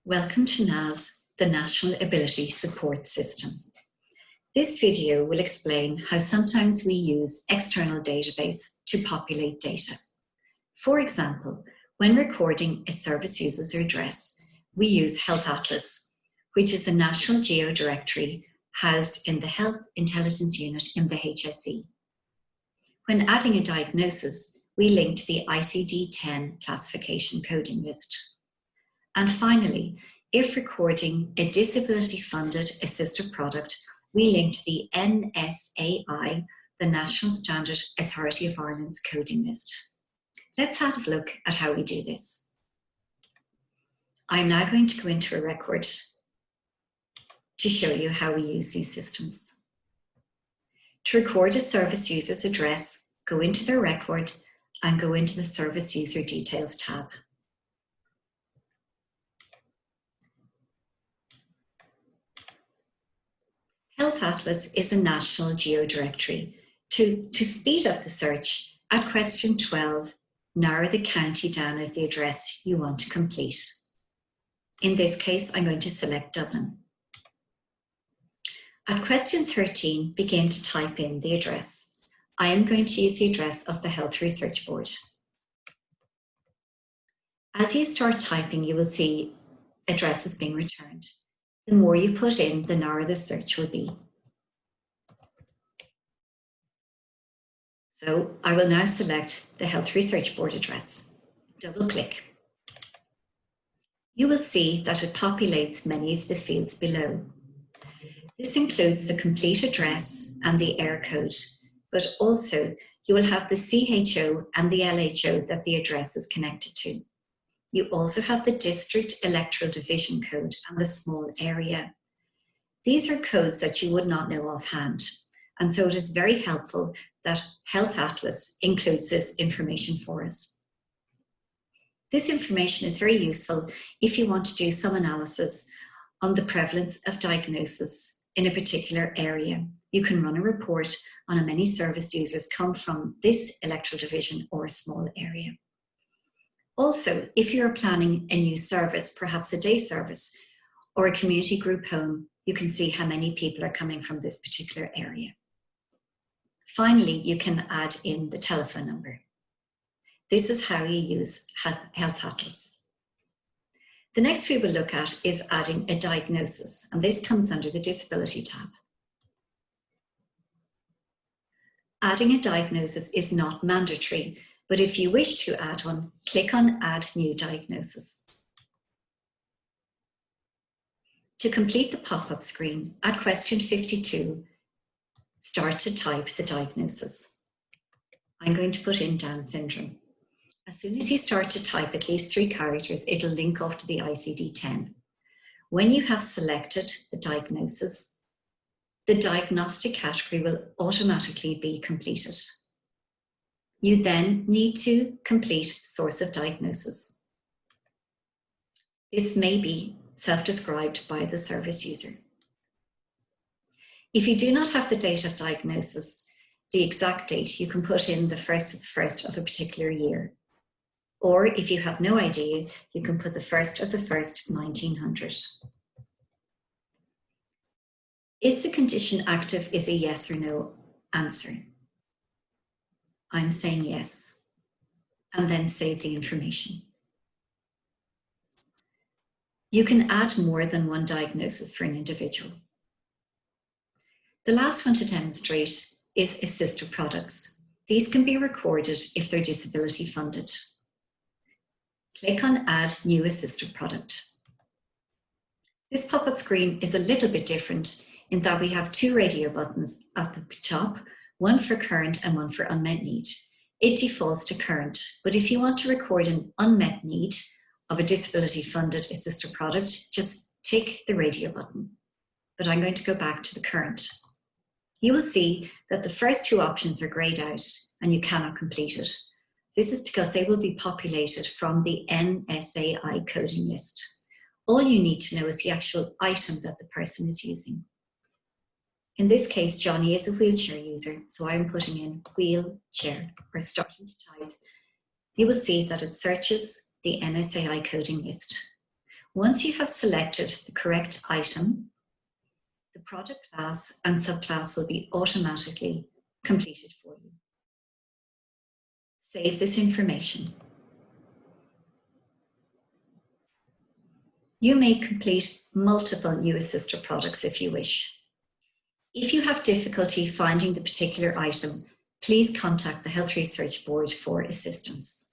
Welcome to NASS, the National Ability Support System. This video will explain how sometimes we use external database to populate data. For example, when recording a service user's address, we use Health Atlas, which is a national geo-directory housed in the Health Intelligence Unit in the HSE. When adding a diagnosis, we link to the ICD-10 classification coding list. And finally, if recording a disability-funded assistive product, we link to the NSAI, the National Standard Authority of Ireland's coding list. Let's have a look at how we do this. I'm now going to go into a record to show you how we use these systems. To record a service user's address, go into their record and go into the Service User Details tab. Health Atlas is a national geo-directory. To speed up the search, at question 12, narrow the county down of the address you want to complete. In this case, I'm going to select Dublin. At question 13, begin to type in the address. I am going to use the address of the Health Research Board. As you start typing, you will see addresses being returned. The more you put in, the narrower the search will be. So I will now select the Health Research Board address. Double click. You will see that it populates many of the fields below. This includes the complete address and the AIR code, but also you will have the CHO and the LHO that the address is connected to. You also have the district electoral division code and the small area. These are codes that you would not know offhand, and so it is very helpful that Health Atlas includes this information for us. This information is very useful if you want to do some analysis on the prevalence of diagnosis in a particular area. You can run a report on how many service users come from this electoral division or a small area. Also, if you're planning a new service, perhaps a day service or a community group home, you can see how many people are coming from this particular area. Finally, you can add in the telephone number. This is how you use Health Atlas. The next we will look at is adding a diagnosis, and this comes under the Disability tab. Adding a diagnosis is not mandatory, but if you wish to add one, click on Add New Diagnosis. To complete the pop-up screen, at question 52, start to type the diagnosis. I'm going to put in Down syndrome. As soon as you start to type at least 3 characters, it'll link off to the ICD-10. When you have selected the diagnosis, the diagnostic category will automatically be completed. You then need to complete source of diagnosis. This may be self-described by the service user. If you do not have the date of diagnosis, the exact date, you can put in the first of a particular year. Or if you have no idea, you can put the 1st of the 1st, 1900. Is the condition active is a yes or no answer. I'm saying yes, and then save the information. You can add more than one diagnosis for an individual. The last one to demonstrate is assistive products. These can be recorded if they're disability funded. Click on Add New Assistive Product. This pop-up screen is a little bit different in that we have 2 radio buttons at the top, one for current and one for unmet need. It defaults to current, but if you want to record an unmet need of a disability-funded assistive product, just tick the radio button. But I'm going to go back to the current. You will see that the first 2 options are grayed out and you cannot complete it. This is because they will be populated from the NSAI coding list. All you need to know is the actual item that the person is using. In this case, Johnny is a wheelchair user, so I'm putting in wheelchair or starting to type. You will see that it searches the NSAI coding list. Once you have selected the correct item, the product class and subclass will be automatically completed for you. Save this information. You may complete multiple new assister products if you wish. If you have difficulty finding the particular item, please contact the Health Research Board for assistance.